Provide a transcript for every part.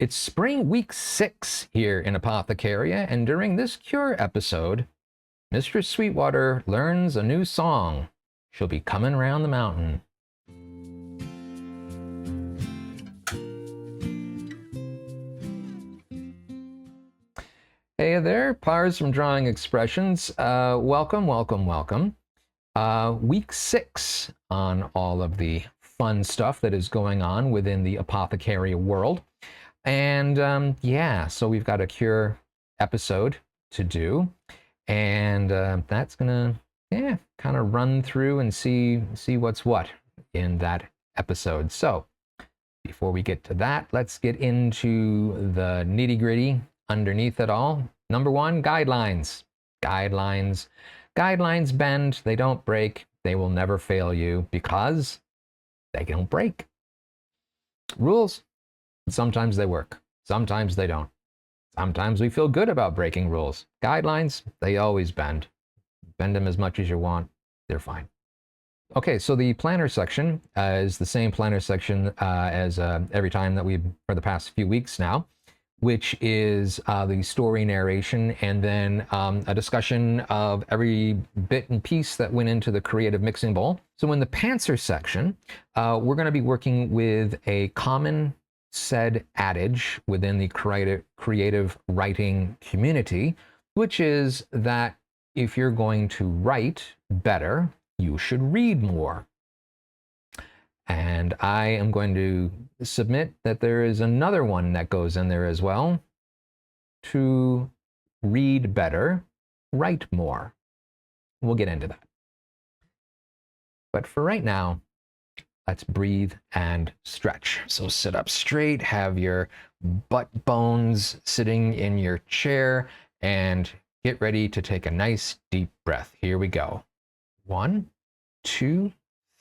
It's spring week 6 here in Apothecaria, and during this cure episode, Mistress Sweetwater learns a new song. She'll be coming round the mountain. Hey there, Parz from Drawing Expressions. Welcome. Week 6 on all of the fun stuff that is going on within the Apothecaria world. And yeah, so we've got a cure episode to do, and that's gonna kind of run through and see what's what in that episode. So before we get to that, let's get into the nitty-gritty underneath it all. Number 1, guidelines. Guidelines bend, they don't break. They will never fail you because they don't break. Rules, sometimes they work, sometimes they don't. Sometimes we feel good about breaking rules. Guidelines, they always bend. Bend them as much as you want, they're fine. Okay, so the planner section is the same planner section as every time that for the past few weeks now, which is the story narration, and then a discussion of every bit and piece that went into the creative mixing bowl. So in the pantser section, we're going to be working with a common said adage within the creative writing community, which is that if you're going to write better, you should read more. And I am going to submit that there is another one that goes in there as well. To read better, write more. We'll get into that. But for right now, let's breathe and stretch. So sit up straight, have your butt bones sitting in your chair, and get ready to take a nice deep breath. Here we go. 1, 2,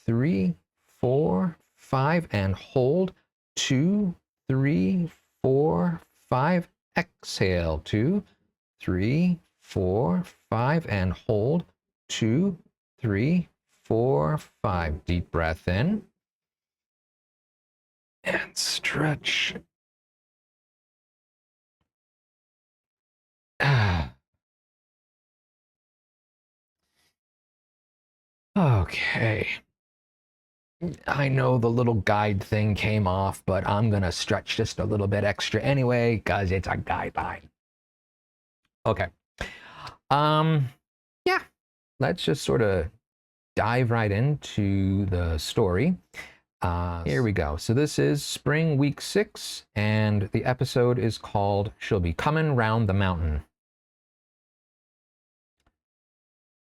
3, 4, 5, and hold. 2, 3, 4, 5. Exhale. 2, 3, 4, 5, and hold. 2, 3, 4, 5. Deep breath in. And stretch. Okay. I know the little guide thing came off, but I'm going to stretch just a little bit extra anyway, because it's a guideline. Okay. Yeah, let's just sort of dive right into the story. Here we go. So this is spring week 6, and the episode is called She'll Be Coming Round the Mountain.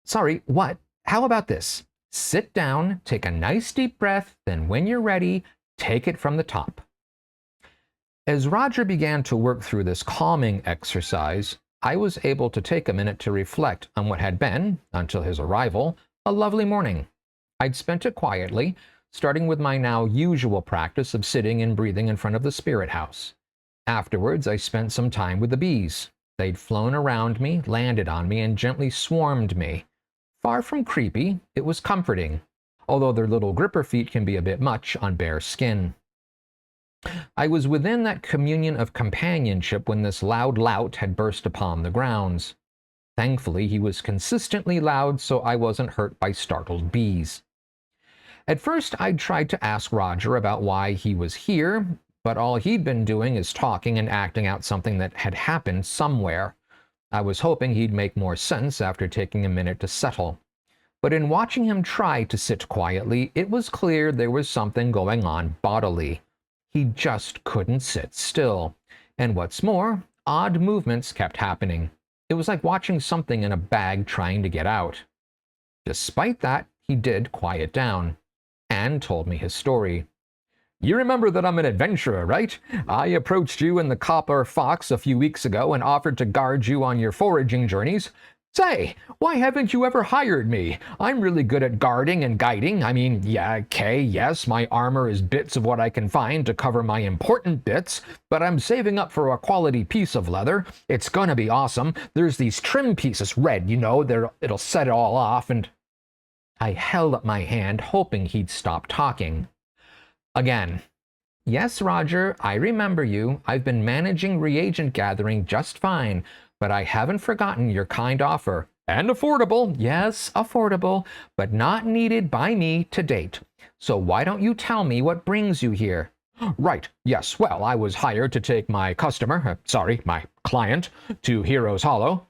Sorry, what? How about this? Sit down, take a nice deep breath, then when you're ready, take it from the top. As Roger began to work through this calming exercise, I was able to take a minute to reflect on what had been, until his arrival, a lovely morning. I'd spent it quietly, starting with my now usual practice of sitting and breathing in front of the spirit house. Afterwards, I spent some time with the bees. They'd flown around me, landed on me, and gently swarmed me. Far from creepy, it was comforting, although their little gripper feet can be a bit much on bare skin. I was within that communion of companionship when this loud lout had burst upon the grounds. Thankfully, he was consistently loud, so I wasn't hurt by startled bees. At first, I'd tried to ask Roger about why he was here, but all he'd been doing is talking and acting out something that had happened somewhere. I was hoping he'd make more sense after taking a minute to settle. But in watching him try to sit quietly, it was clear there was something going on bodily. He just couldn't sit still. And what's more, odd movements kept happening. It was like watching something in a bag trying to get out. Despite that, he did quiet down and told me his story. You remember that I'm an adventurer, right? I approached you in the Copper Fox a few weeks ago and offered to guard you on your foraging journeys. Say, why haven't you ever hired me? I'm really good at guarding and guiding. I mean, yeah, okay, yes, my armor is bits of what I can find to cover my important bits, but I'm saving up for a quality piece of leather. It's gonna be awesome. There's these trim pieces, red, you know, it'll set it all off, and I held up my hand, hoping he'd stop talking. Again, Yes, Roger, I remember you. I've been managing reagent gathering just fine, but I haven't forgotten your kind offer. And affordable, yes, affordable, but not needed by me to date. So why don't you tell me what brings you here? Right, yes, well, I was hired to take my customer, my client, to Heroes Hollow.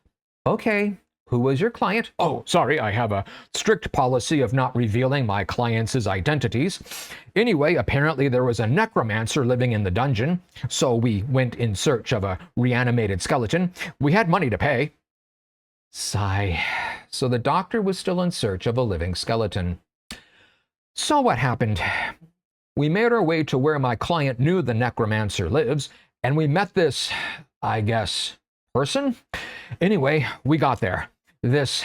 Okay, who was your client? Oh, sorry, I have a strict policy of not revealing my clients' identities. Anyway, apparently there was a necromancer living in the dungeon, so we went in search of a reanimated skeleton. We had money to pay. Sigh. So the doctor was still in search of a living skeleton. So what happened? We made our way to where my client knew the necromancer lives, and we met this, I guess, person? Anyway, we got there. This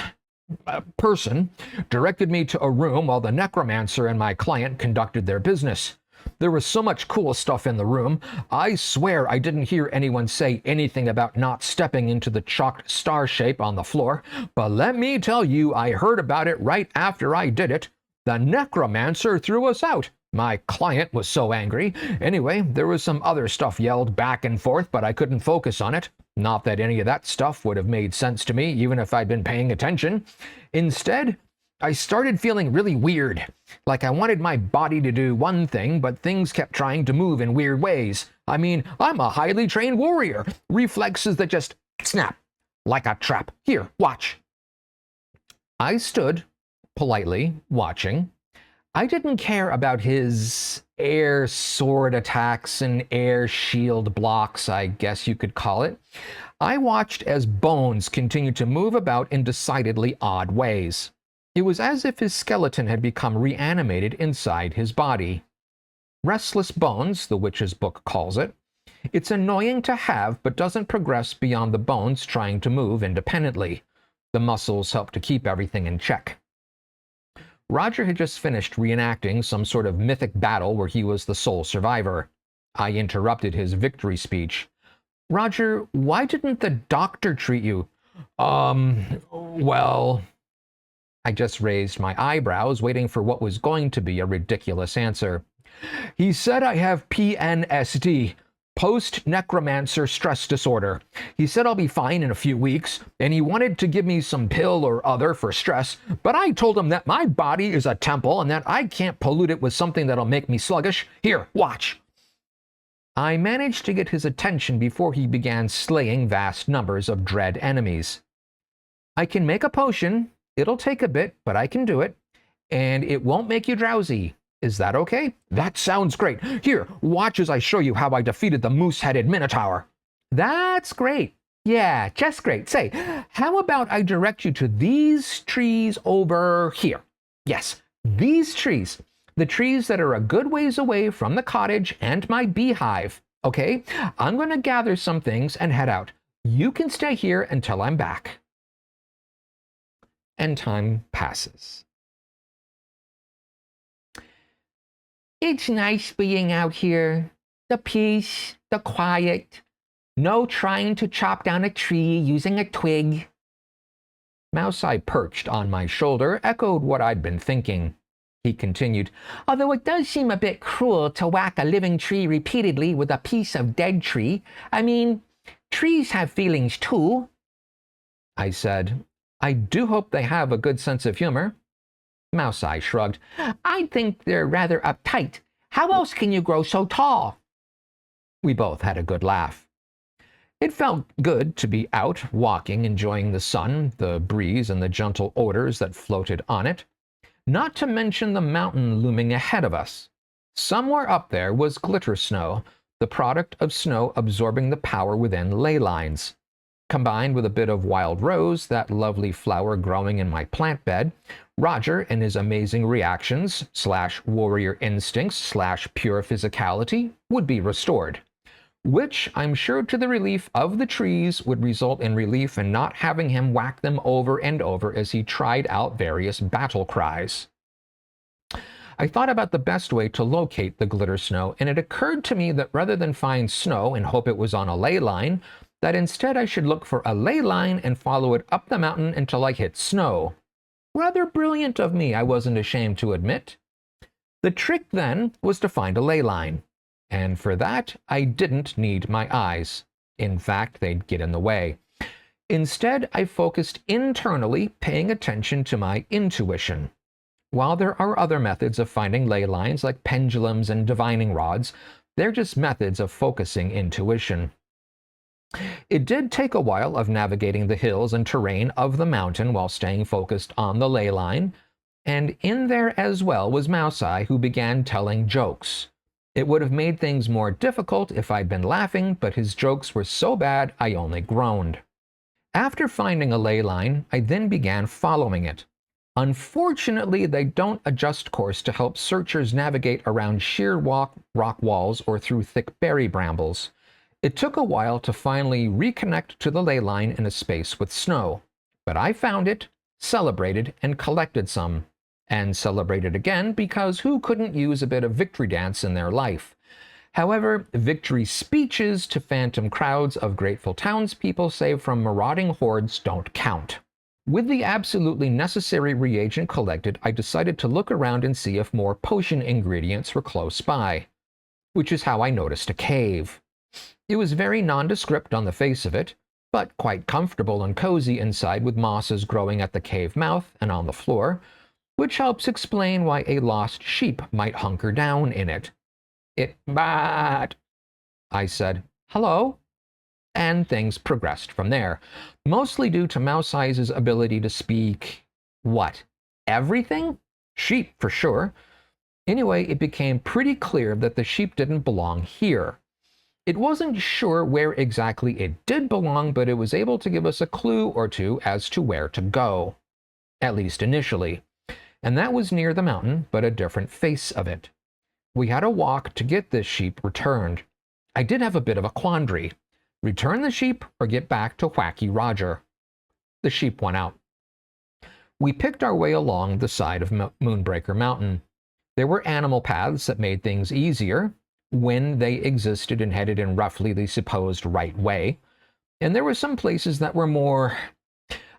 person directed me to a room while the necromancer and my client conducted their business. There was so much cool stuff in the room. I swear I didn't hear anyone say anything about not stepping into the chalked star shape on the floor, but let me tell you, I heard about it right after I did it. The necromancer threw us out. My client was so angry. Anyway, there was some other stuff yelled back and forth, but I couldn't focus on it. Not that any of that stuff would have made sense to me, even if I'd been paying attention. Instead, I started feeling really weird. Like I wanted my body to do one thing, but things kept trying to move in weird ways. I mean, I'm a highly trained warrior. Reflexes that just snap. Like a trap. Here, watch. I stood, politely, watching. I didn't care about his air sword attacks and air shield blocks, I guess you could call it. I watched as bones continued to move about in decidedly odd ways. It was as if his skeleton had become reanimated inside his body. Restless bones, the witch's book calls it. It's annoying to have, but doesn't progress beyond the bones trying to move independently. The muscles help to keep everything in check. Roger had just finished reenacting some sort of mythic battle where he was the sole survivor. I interrupted his victory speech. Roger, why didn't the doctor treat you? Well... I just raised my eyebrows, waiting for what was going to be a ridiculous answer. He said I have PNSD, post-necromancer stress disorder. He said I'll be fine in a few weeks, and he wanted to give me some pill or other for stress, but I told him that my body is a temple and that I can't pollute it with something that'll make me sluggish. Here, watch. I managed to get his attention before he began slaying vast numbers of dread enemies. I can make a potion. It'll take a bit, but I can do it. And it won't make you drowsy. Is that okay? That sounds great. Here, watch as I show you how I defeated the moose-headed minotaur. That's great. Yeah, just great. Say, how about I direct you to these trees over here? Yes, these trees. The trees that are a good ways away from the cottage and my beehive. Okay? I'm going to gather some things and head out. You can stay here until I'm back. And time passes. It's nice being out here. The peace, the quiet. No trying to chop down a tree using a twig. Mouse-Eye, perched on my shoulder, echoed what I'd been thinking. He continued, although it does seem a bit cruel to whack a living tree repeatedly with a piece of dead tree. I mean, trees have feelings too. I said, I do hope they have a good sense of humor. Mouse-Eye shrugged. I think they're rather uptight. How else can you grow so tall? We both had a good laugh. It felt good to be out, walking, enjoying the sun, the breeze, and the gentle odors that floated on it. Not to mention the mountain looming ahead of us. Somewhere up there was glitter snow, the product of snow absorbing the power within ley lines. Combined with a bit of wild rose, that lovely flower growing in my plant bed, Roger and his amazing reactions / warrior instincts / pure physicality would be restored, which I'm sure to the relief of the trees would result in relief in not having him whack them over and over as he tried out various battle cries. I thought about the best way to locate the glitter snow, and it occurred to me that rather than find snow and hope it was on a ley line, that instead I should look for a ley line and follow it up the mountain until I hit snow. Rather brilliant of me, I wasn't ashamed to admit. The trick then was to find a ley line. And for that, I didn't need my eyes. In fact, they'd get in the way. Instead, I focused internally, paying attention to my intuition. While there are other methods of finding ley lines like pendulums and divining rods, they're just methods of focusing intuition. It did take a while of navigating the hills and terrain of the mountain while staying focused on the ley line, and in there as well was Mousei, who began telling jokes. It would have made things more difficult if I'd been laughing, but his jokes were so bad I only groaned. After finding a ley line, I then began following it. Unfortunately, they don't adjust course to help searchers navigate around sheer rock walls or through thick berry brambles. It took a while to finally reconnect to the ley line in a space with snow, but I found it, celebrated, and collected some. And celebrated again because who couldn't use a bit of victory dance in their life? However, victory speeches to phantom crowds of grateful townspeople saved from marauding hordes don't count. With the absolutely necessary reagent collected, I decided to look around and see if more potion ingredients were close by, which is how I noticed a cave. It was very nondescript on the face of it, but quite comfortable and cozy inside with mosses growing at the cave mouth and on the floor, which helps explain why a lost sheep might hunker down in it. But I said, "Hello?" And things progressed from there, mostly due to Mousei's ability to speak, what, everything? Sheep, for sure. Anyway, it became pretty clear that the sheep didn't belong here. It wasn't sure where exactly it did belong, but it was able to give us a clue or two as to where to go, at least initially. And that was near the mountain, but a different face of it. We had a walk to get this sheep returned. I did have a bit of a quandary. Return the sheep or get back to Wacky Roger. The sheep went out. We picked our way along the side of Moonbreaker Mountain. There were animal paths that made things easier when they existed and headed in roughly the supposed right way. And there were some places that were more,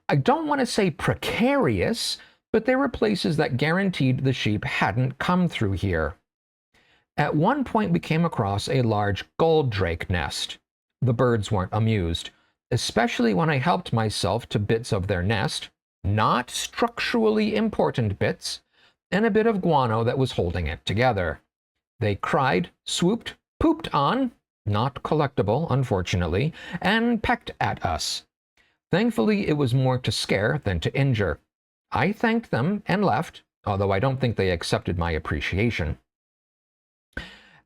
I don't want to say precarious, but there were places that guaranteed the sheep hadn't come through here. At one point we came across a large gold drake nest. The birds weren't amused, especially when I helped myself to bits of their nest, not structurally important bits, and a bit of guano that was holding it together. They cried, swooped, pooped on, not collectible, unfortunately, and pecked at us. Thankfully, it was more to scare than to injure. I thanked them and left, although I don't think they accepted my appreciation.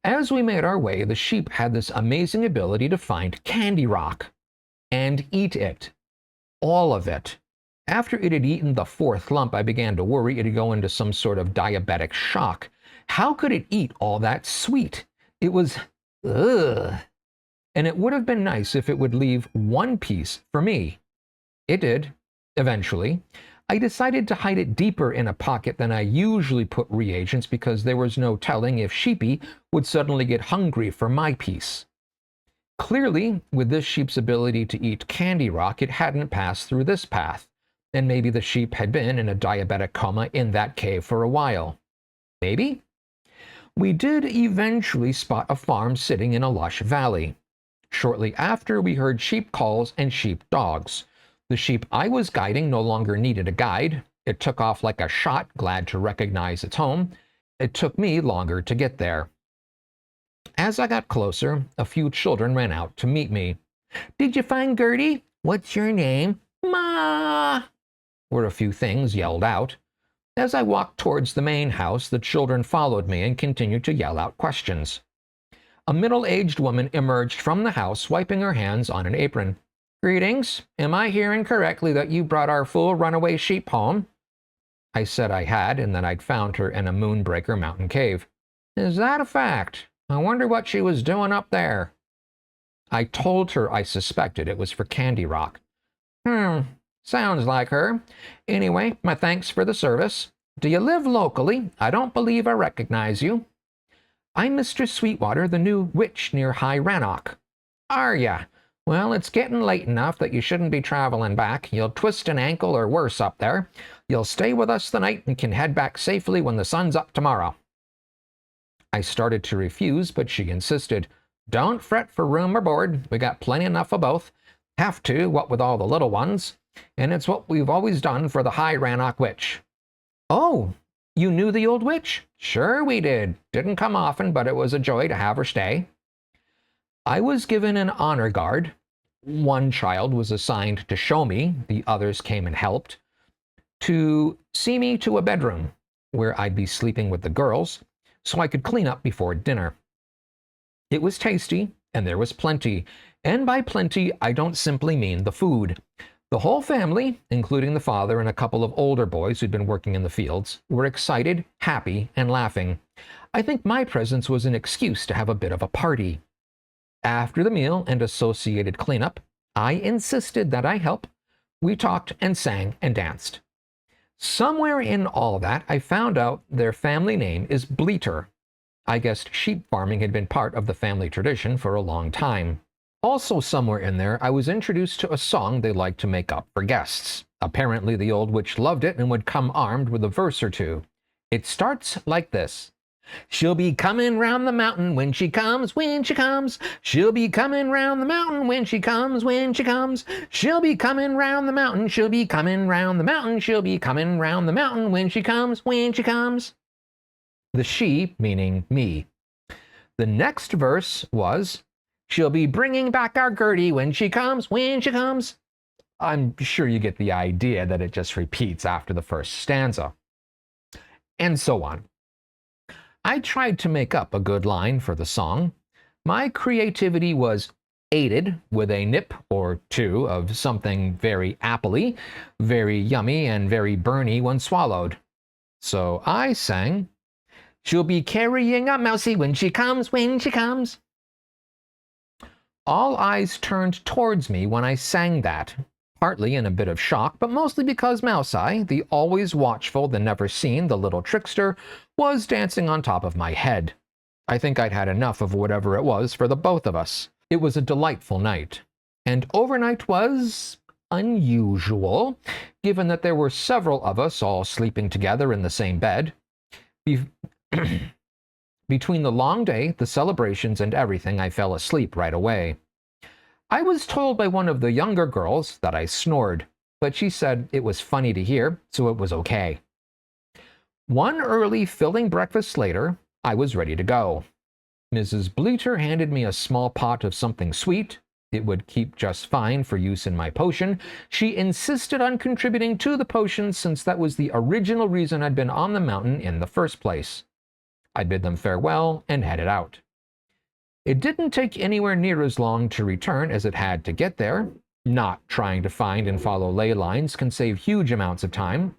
As we made our way, the sheep had this amazing ability to find candy rock and eat it. All of it. After it had eaten the fourth lump, I began to worry it'd go into some sort of diabetic shock. How could it eat all that sweet? It was, ugh. And it would have been nice if it would leave one piece for me. It did, eventually. I decided to hide it deeper in a pocket than I usually put reagents because there was no telling if Sheepy would suddenly get hungry for my piece. Clearly, with this sheep's ability to eat candy rock, it hadn't passed through this path, and maybe the sheep had been in a diabetic coma in that cave for a while. Maybe? We did eventually spot a farm sitting in a lush valley. Shortly after, we heard sheep calls and sheep dogs. The sheep I was guiding no longer needed a guide. It took off like a shot, glad to recognize its home. It took me longer to get there. As I got closer, a few children ran out to meet me. "Did you find Gertie? What's your name?" "Ma!" were a few things yelled out. As I walked towards the main house, the children followed me and continued to yell out questions. A middle-aged woman emerged from the house, wiping her hands on an apron. "Greetings. Am I hearing correctly that you brought our fool runaway sheep home?" I said I had, and that I'd found her in a Moonbreaker Mountain cave. "Is that a fact? I wonder what she was doing up there." I told her I suspected it was for candy rock. Sounds like her. Anyway, my thanks for the service. Do you live locally? I don't believe I recognize you." "I'm Mistress Sweetwater, the new witch near High Rannoch." "Are ya? Well, it's getting late enough that you shouldn't be traveling back. You'll twist an ankle or worse up there. You'll stay with us the night and can head back safely when the sun's up tomorrow." I started to refuse, but she insisted. Don't fret for room or board. We got plenty enough for both. Have to, what with all the little ones. And it's what we've always done for the High Rannoch Witch. Oh, you knew the old witch? Sure we did. Didn't come often, but it was a joy to have her stay. I was given an honor guard. One child was assigned to show me, the others came and helped, to see me to a bedroom where I'd be sleeping with the girls, so I could clean up before dinner. It was tasty, and there was plenty, and by plenty I don't simply mean the food. The whole family, including the father and a couple of older boys who'd been working in the fields, were excited, happy, and laughing. I think my presence was an excuse to have a bit of a party. After the meal and associated cleanup, I insisted that I help. We talked and sang and danced. Somewhere in all that, I found out their family name is Bleater. I guessed sheep farming had been part of the family tradition for a long time. Also somewhere in there, I was introduced to a song they liked to make up for guests. Apparently the old witch loved it and would come armed with a verse or two. It starts like this. She'll be coming round the mountain when she comes, when she comes. She'll be coming round the mountain when she comes, when she comes. She'll be coming round the mountain, she'll be coming round the mountain, she'll be coming round the mountain when she comes, when she comes. The she, meaning me. The next verse was, she'll be bringing back our Gertie when she comes, when she comes. I'm sure you get the idea that it just repeats after the first stanza. And so on. I tried to make up a good line for the song. My creativity was aided with a nip or two of something very appley, very yummy, and very burny when swallowed. So I sang, she'll be carrying a mousie when she comes, when she comes. All eyes turned towards me when I sang that, partly in a bit of shock, but mostly because Mouse-Eye, the always watchful, the never seen, the little trickster, was dancing on top of my head. I think I'd had enough of whatever it was for the both of us. It was a delightful night. And overnight was unusual, given that there were several of us all sleeping together in the same bed. Between the long day, the celebrations, and everything, I fell asleep right away. I was told by one of the younger girls that I snored, but she said it was funny to hear, so it was okay. One early filling breakfast later, I was ready to go. Mrs. Bleater handed me a small pot of something sweet. It would keep just fine for use in my potion. She insisted on contributing to the potion since that was the original reason I'd been on the mountain in the first place. I bid them farewell and headed out. It didn't take anywhere near as long to return as it had to get there. Not trying to find and follow ley lines can save huge amounts of time.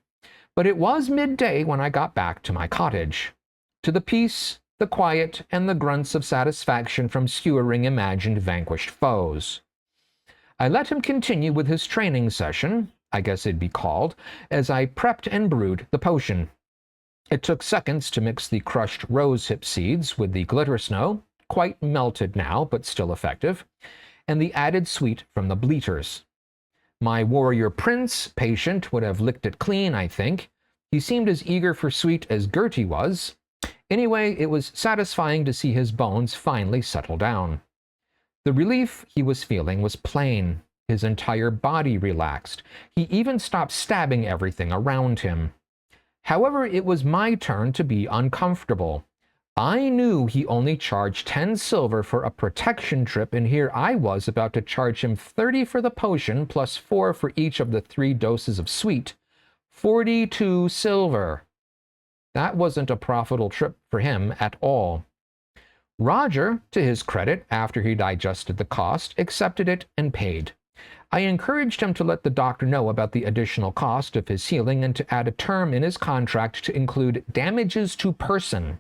But it was midday when I got back to my cottage. To the peace, the quiet, and the grunts of satisfaction from skewering imagined vanquished foes. I let him continue with his training session, I guess it'd be called, as I prepped and brewed the potion. It took seconds to mix the crushed rosehip seeds with the glitter snow, quite melted now, but still effective, and the added sweet from the bleaters. My warrior prince patient would have licked it clean, I think. He seemed as eager for sweet as Gertie was. Anyway, it was satisfying to see his bones finally settle down. The relief he was feeling was plain. His entire body relaxed. He even stopped stabbing everything around him. However, it was my turn to be uncomfortable. I knew he only charged 10 silver for a protection trip, and here I was about to charge him 30 for the potion, plus 4 for each of the 3 doses of sweet. 42 silver. That wasn't a profitable trip for him at all. Roger, to his credit, after he digested the cost, accepted it and paid. I encouraged him to let the doctor know about the additional cost of his healing and to add a term in his contract to include damages to person.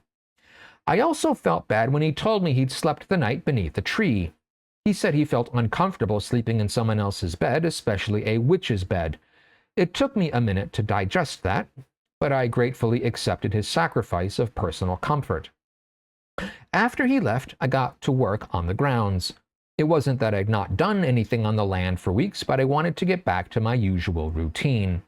I also felt bad when he told me he'd slept the night beneath a tree. He said he felt uncomfortable sleeping in someone else's bed, especially a witch's bed. It took me a minute to digest that, but I gratefully accepted his sacrifice of personal comfort. After he left, I got to work on the grounds. It wasn't that I'd not done anything on the land for weeks, but I wanted to get back to my usual routine.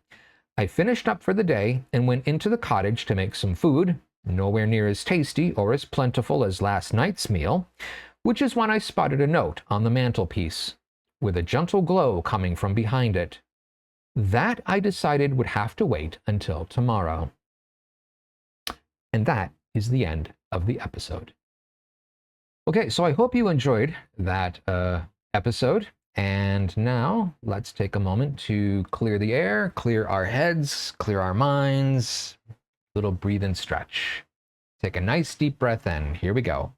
I finished up for the day and went into the cottage to make some food, nowhere near as tasty or as plentiful as last night's meal, which is when I spotted a note on the mantelpiece, with a gentle glow coming from behind it. That I decided would have to wait until tomorrow. And that is the end of the episode. Okay, so I hope you enjoyed that episode. And now let's take a moment to clear the air, clear our heads, clear our minds. Little breathe and stretch. Take a nice deep breath in. Here we go.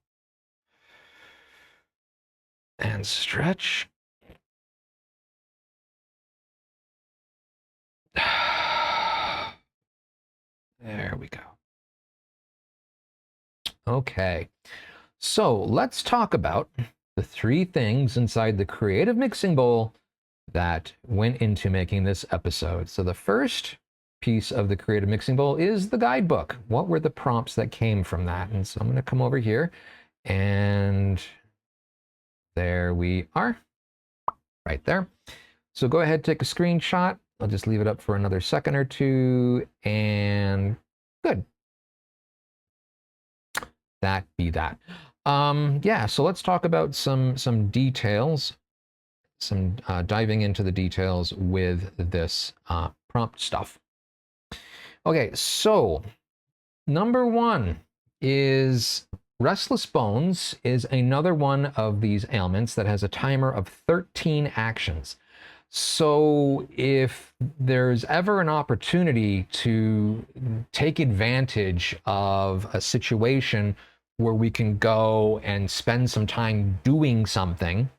And stretch. There we go. Okay, so let's talk about the 3 things inside the creative mixing bowl that went into making this episode. So the first piece of the creative mixing bowl is the guidebook. What were the prompts that came from that? And so I'm going to come over here, and there we are, right there. So go ahead, take a screenshot. I'll just leave it up for another second or two, and good. That be that. Yeah, so let's talk about some details, diving into the details with this prompt stuff. Okay, so number 1 is restless bones is another one of these ailments that has a timer of 13 actions. So if there's ever an opportunity to take advantage of a situation where we can go and spend some time doing something,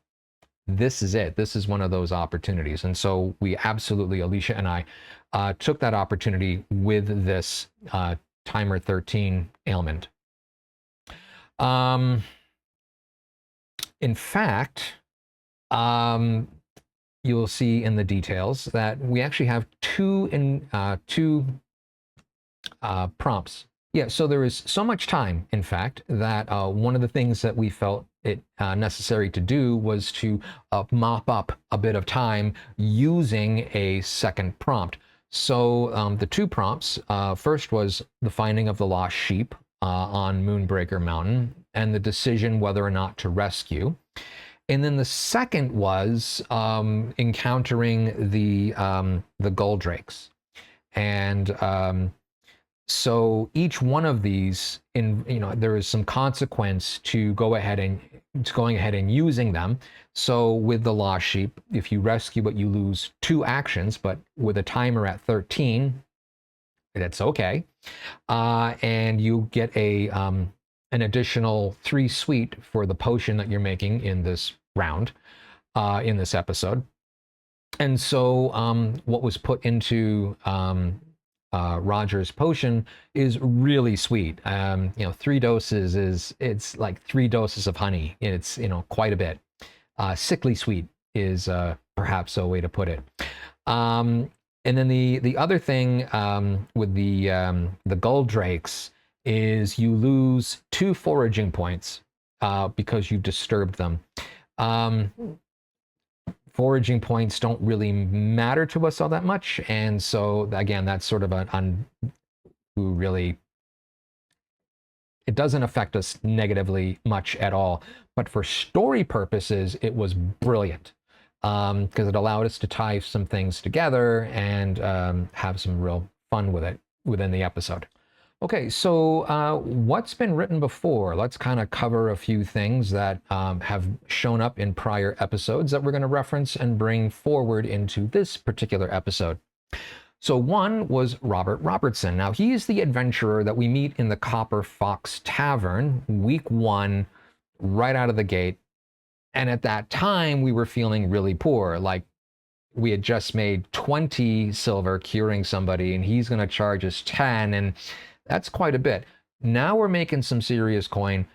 this is it. This is one of those opportunities. And so we absolutely, Alicia and I, took that opportunity with this timer 13 ailment. In fact, you'll see in the details that we actually have two prompts. Yeah, so there is so much time, in fact, that one of the things that we felt it necessary to do was to mop up a bit of time using a second prompt. So the 2 prompts, first was the finding of the lost sheep on Moonbreaker Mountain and the decision whether or not to rescue. And then the second was encountering the Guldrakes. And so each one of these, there is some consequence to going ahead and using them. So with the lost sheep, if you rescue it, you lose 2 actions, but with a timer at 13, that's okay. And you get an additional 3 sweet for the potion that you're making in this round, in this episode. And so what was put into Roger's potion is really sweet. 3 doses it's like 3 doses of honey. It's quite a bit. Sickly sweet is perhaps a way to put it. And then the other thing with the Guldrakes is you lose 2 foraging points because you disturbed them. Foraging points don't really matter to us all that much, and so again, that's sort of it doesn't affect us negatively much at all. But for story purposes, it was brilliant because it allowed us to tie some things together and have some real fun with it within the episode. Okay, so what's been written before? Let's kind of cover a few things that have shown up in prior episodes that we're going to reference and bring forward into this particular episode. So one was Robert Robertson. Now, he is the adventurer that we meet in the Copper Fox Tavern, week 1, right out of the gate. And at that time, we were feeling really poor. Like, we had just made 20 silver curing somebody, and he's going to charge us 10, and that's quite a bit. Now we're making some serious coin.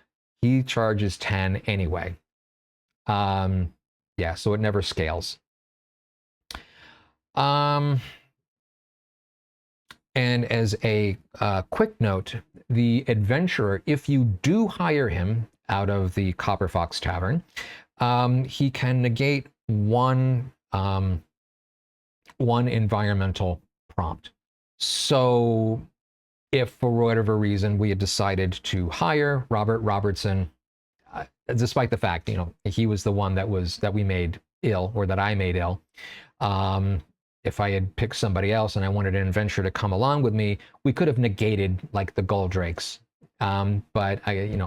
He charges 10 anyway. Yeah, so it never scales. And as a quick note, the adventurer, if you do hire him out of the Copper Fox Tavern, he can negate one environmental prompt. So if for whatever reason we had decided to hire Robert Robertson, despite the fact, he was the one that we made ill, or that I made ill. If I had picked somebody else and I wanted an adventurer to come along with me, we could have negated like the Goldrakes. But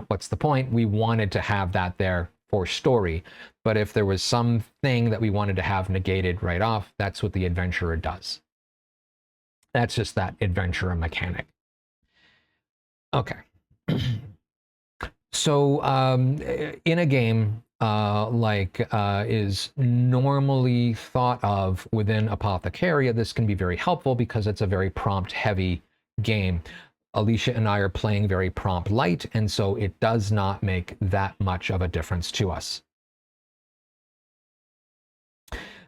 what's the point? We wanted to have that there for story. But if there was something that we wanted to have negated right off, that's what the adventurer does. That's just that adventurer mechanic. Okay. So in a game is normally thought of within Apothecaria, this can be very helpful because it's a very prompt heavy game. Alicia and I are playing very prompt light, and so it does not make that much of a difference to us.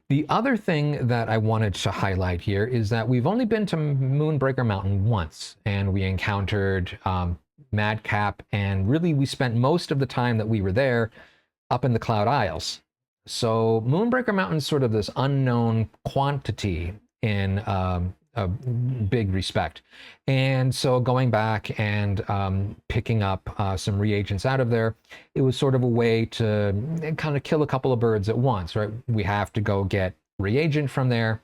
The other thing that I wanted to highlight here is that we've only been to Moonbreaker Mountain once, and we encountered Madcap, and really we spent most of the time that we were there up in the Cloud Isles. So Moonbreaker Mountain is sort of this unknown quantity in a big respect. And so going back and picking up some reagents out of there, it was sort of a way to kind of kill a couple of birds at once, right? We have to go get reagent from there,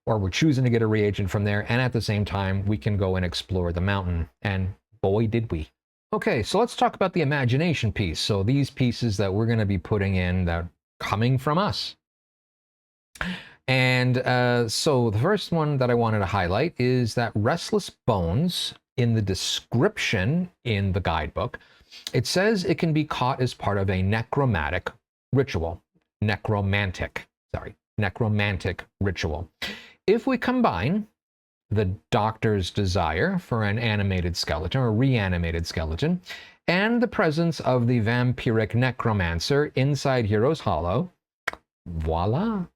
or we're choosing to get a reagent from there, and at the same time, we can go and explore the mountain. And boy, did we. Okay, so let's talk about the imagination piece. So these pieces that we're going to be putting in that are coming from us. And so the first one that I wanted to highlight is that Restless Bones, in the description in the guidebook, it says it can be caught as part of a necromantic ritual. Necromantic ritual. If we combine the doctor's desire for an animated skeleton or reanimated skeleton and the presence of the vampiric necromancer inside Hero's Hollow, voila,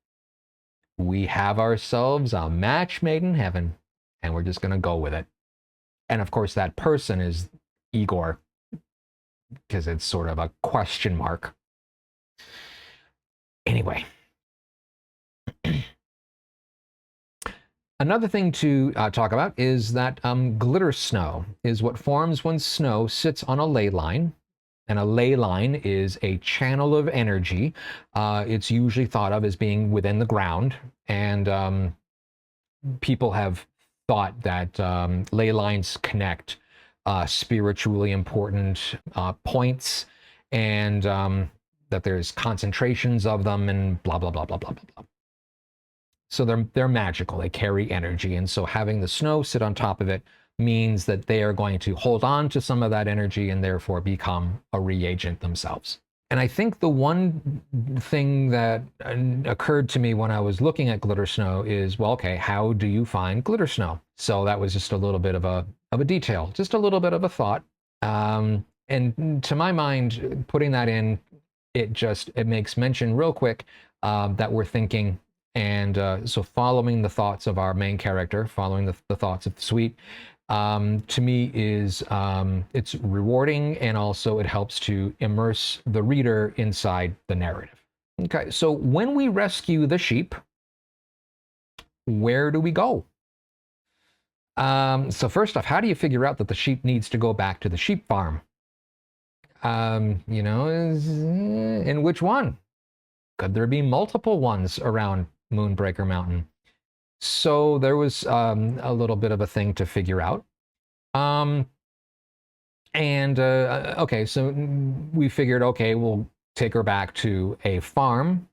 we have ourselves a match made in heaven, and we're just going to go with it. And of course, that person is Igor, because it's sort of a question mark. Anyway. Another thing to talk about is that glitter snow is what forms when snow sits on a ley line. And a ley line is a channel of energy. It's usually thought of as being within the ground. And people have thought that ley lines connect spiritually important points, and that there's concentrations of them and blah, blah, blah, blah, blah, blah, blah. So they're magical, they carry energy. And so having the snow sit on top of it means that they are going to hold on to some of that energy and therefore become a reagent themselves. And I think the one thing that occurred to me when I was looking at glitter snow is, well, okay, how do you find glitter snow? So that was just a little bit of a detail, just a little bit of a thought. And to my mind, putting that in, it makes mention real quick that we're thinking. And so following the thoughts of our main character, following the thoughts of Sweet, to me is it's rewarding, and also it helps to immerse the reader inside the narrative. Okay, so when we rescue the sheep, where do we go? So first off, how do you figure out that the sheep needs to go back to the sheep farm? In which one? Could there be multiple ones around Moonbreaker Mountain? So there was a little bit of a thing to figure out. Okay, so we figured, okay, we'll take her back to a farm.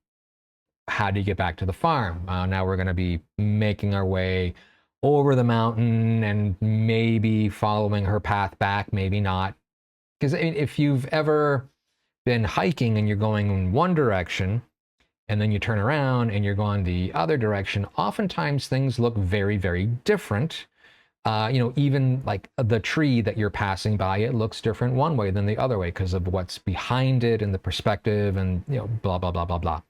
How do you get back to the farm? Now we're going to be making our way over the mountain and maybe following her path back, maybe not. Because if you've ever been hiking and you're going in one direction, and then you turn around and you're going the other direction, oftentimes things look very, very different. Even like the tree that you're passing by, it looks different one way than the other way because of what's behind it and the perspective and, blah, blah, blah, blah, blah.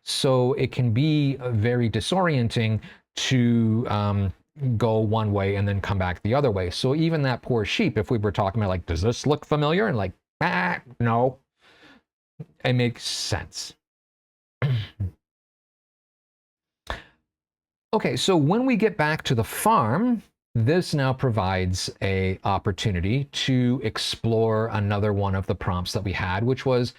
So it can be very disorienting to go one way and then come back the other way. So even that poor sheep, if we were talking about like, does this look familiar? And like, no, it makes sense. Okay, so when we get back to the farm, this now provides a opportunity to explore another one of the prompts that we had, which was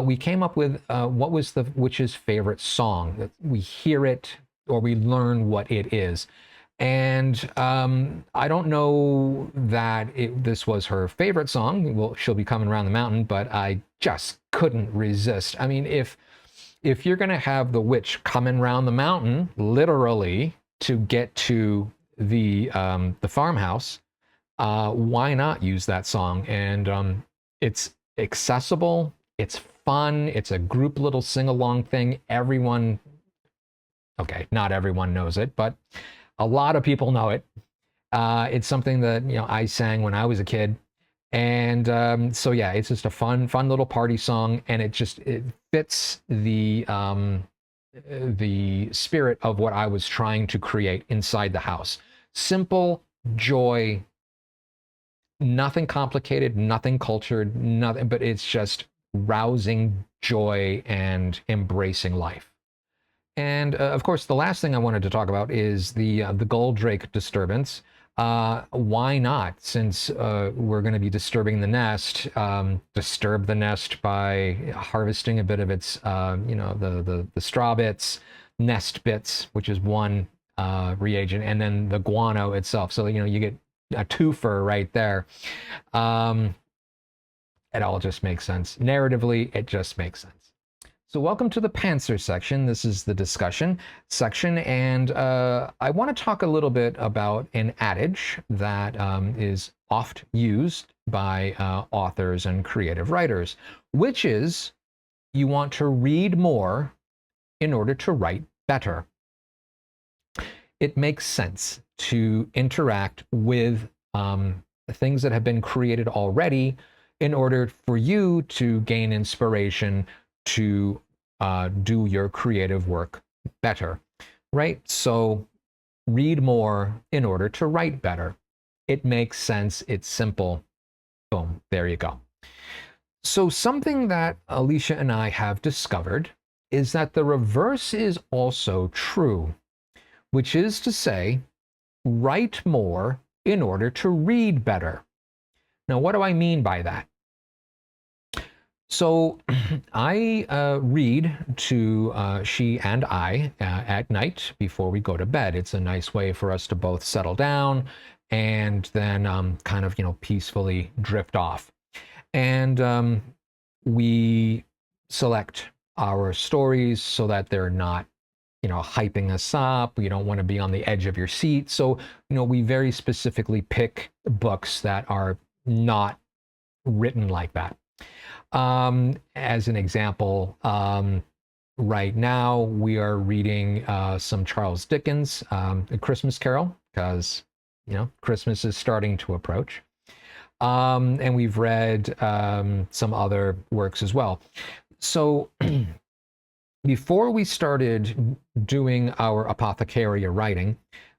we came up with what was the witch's favorite song. We hear it or we learn what it is. And I don't know that this was her favorite song. Well, she'll be coming around the mountain, but I just couldn't resist. I mean, if you're going to have the witch coming around the mountain, literally, to get to the farmhouse, why not use that song? And it's accessible, it's fun, it's a group little sing-along thing. Everyone, okay, not everyone knows it, but a lot of people know it. It's something that I sang when I was a kid, and so yeah, it's just a fun little party song, and it fits the spirit of what I was trying to create inside the house. Simple joy, nothing complicated, nothing cultured, nothing, but it's just rousing joy and embracing life. And of course, the last thing I wanted to talk about is the Goldrake disturbance. Why not? Since we're going to be disturbing the nest, disturb the nest by harvesting a bit of its, the straw bits, nest bits, which is one reagent, and then the guano itself. So you get a twofer right there. It all just makes sense. Narratively, it just makes sense. So welcome to the Pantser section. This is the discussion section, and I want to talk a little bit about an adage that is oft used by authors and creative writers, which is you want to read more in order to write better. It makes sense to interact with things that have been created already in order for you to gain inspiration to do your creative work better, right? So read more in order to write better. It makes sense. It's simple. Boom, there you go. So something that Alicia and I have discovered is that the reverse is also true, which is to say, write more in order to read better. Now, what do I mean by that? So I read to she and I at night before we go to bed. It's a nice way for us to both settle down and then kind of, peacefully drift off. And we select our stories so that they're not, hyping us up. You don't want to be on the edge of your seat. So, we very specifically pick books that are not written like that. As an example, right now we are reading some Charles Dickens, A Christmas Carol, because Christmas is starting to approach. And we've read some other works as well. So before we started doing our Apothecaria writing,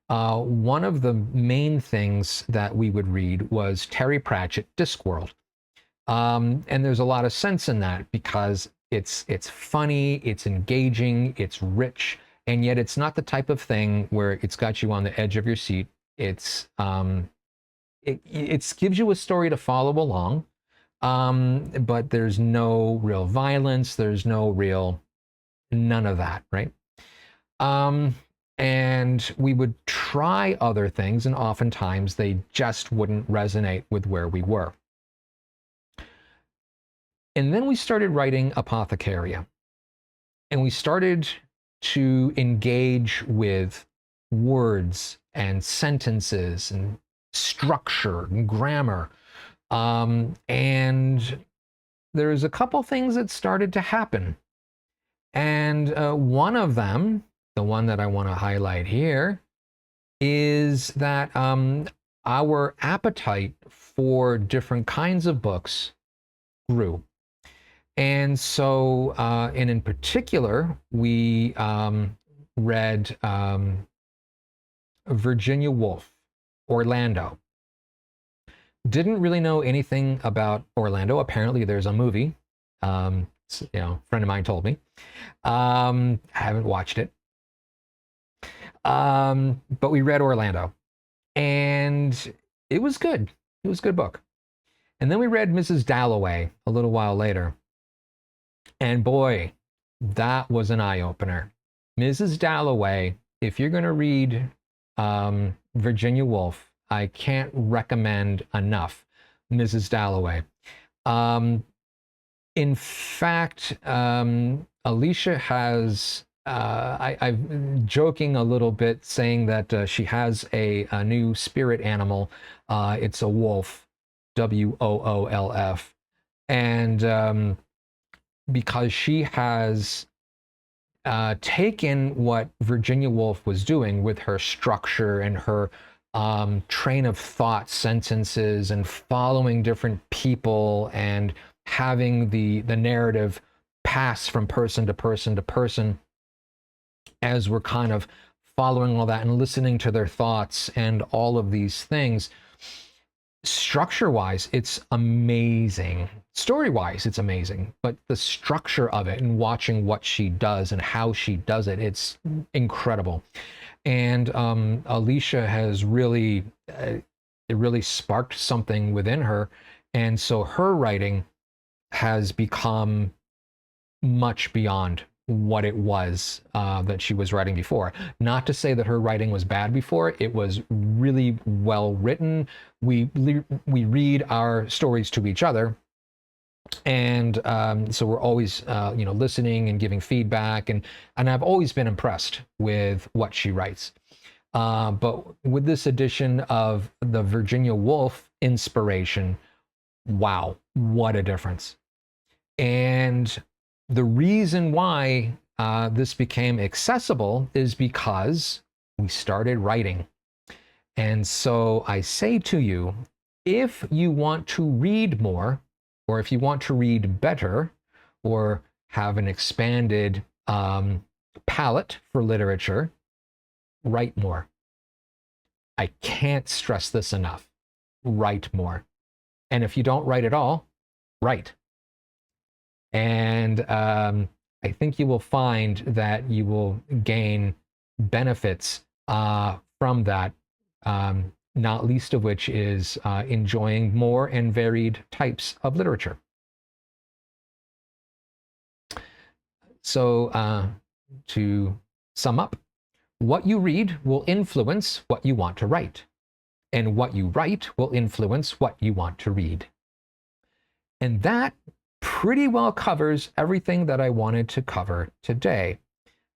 one of the main things that we would read was Terry Pratchett, Discworld. And there's a lot of sense in that because it's funny, it's engaging, it's rich, and yet it's not the type of thing where it's got you on the edge of your seat. It gives you a story to follow along, but there's no real violence, there's no real none of that, right? And we would try other things, and oftentimes they just wouldn't resonate with where we were. And then we started writing Apothecaria, and we started to engage with words and sentences and structure and grammar. And there's a couple things that started to happen. And one of them, the one that I want to highlight here, is that our appetite for different kinds of books grew. And so, and in particular, we read Virginia Woolf, Orlando. Didn't really know anything about Orlando. Apparently, there's a movie. A friend of mine told me. I haven't watched it. But we read Orlando. And it was good. It was a good book. And then we read Mrs. Dalloway a little while later. And boy, that was an eye-opener. Mrs. Dalloway, if you're going to read Virginia Woolf, I can't recommend enough Mrs. Dalloway. In fact, Alicia has, I'm joking a little bit saying that she has a new spirit animal. It's a wolf, WOOLF. And because she has taken what Virginia Woolf was doing with her structure and her train of thought sentences and following different people and having the narrative pass from person to person to person as we're kind of following all that and listening to their thoughts and all of these things. Structure-wise, it's amazing. Story-wise, it's amazing. But the structure of it and watching what she does and how she does it, it's incredible. And Alicia has really, it really sparked something within her. And so her writing has become much beyond what it was that she was writing before. Not to say that her writing was bad before. It was really well written. We read our stories to each other, and so we're always listening and giving feedback, and I've always been impressed with what she writes. But with this edition of the Virginia Woolf inspiration, wow, what a difference. And the reason why this became accessible is because we started writing. And so I say to you, if you want to read more, or if you want to read better, or have an expanded palette for literature, write more. I can't stress this enough. Write more. And if you don't write at all, write. And I think you will find that you will gain benefits from that, not least of which is enjoying more and varied types of literature. So to sum up, what you read will influence what you want to write, and what you write will influence what you want to read. And that pretty well covers everything that I wanted to cover today.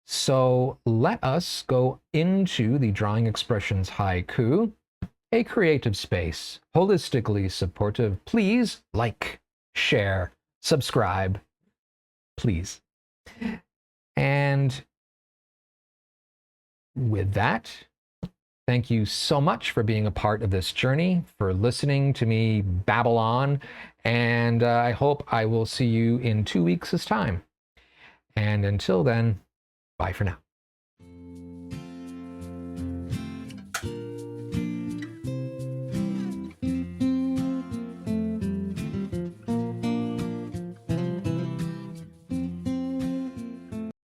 So let us go into the Drawing Expressions haiku, a creative space, holistically supportive. Please like, share, subscribe, please. And with that, thank you so much for being a part of this journey, for listening to me babble on, and I hope I will see you in 2 weeks' time. And until then, bye for now.